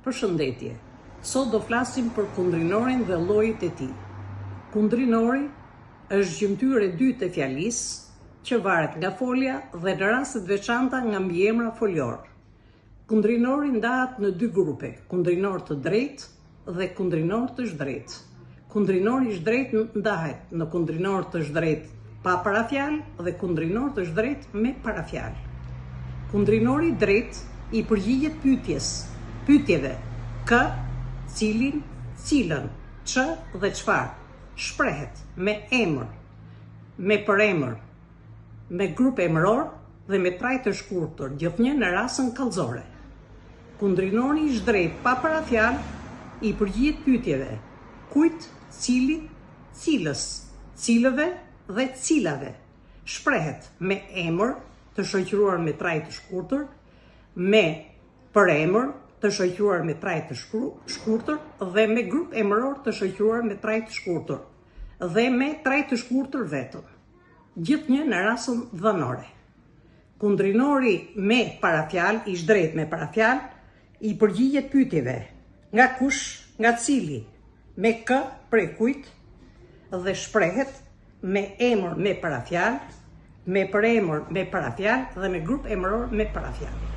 Përshëndetje. Sot do flasim për kundrinorin dhe llojet e tij. Kundrinori është gjymtyrë e dytë e fjalisë që varet nga folja dhe në raste të veçanta nga mbiemra folor. Kundrinori ndahet në dy grupe, kundrinor të drejtë dhe kundrinor të zhdrejtë. Kundrinori i zhdrejtë ndahet në kundrinor të zhdrejtë pa parafjalë dhe kundrinor të zhdrejtë me parafjalë. Kundrinori i drejtë i përgjigjet pyetjeve kë, cilin, cilën, çë dhe çfarë. Shprehet me emër, me përemër, me grup emëror dhe me trajt të shkurtër, gjithnjë në rastën kallëzore. Kundrinori i zhdrejtë pa parafjalë i përgjigjet pyetjeve kujt, cili, cilës, cilëve dhe cilave. Shprehet me emër të shoqëruar me trajt të shkurtër, me përemër të shoqëruar me trajt të shkurtër dhe me grup emëror të shoqëruar me trajt të shkurtër dhe me trajt të shkurtër vetëm. Gjithnjë në rastën dhënore. Kundrinori me parafjalë, i zhdrejtë me parafjalë, i përgjigjet pyetjeve nga kush, nga cili, me kë, prej kujt dhe shprehet me emër me parafjalë, me përemër me parafjalë dhe me grup emëror me parafjalë.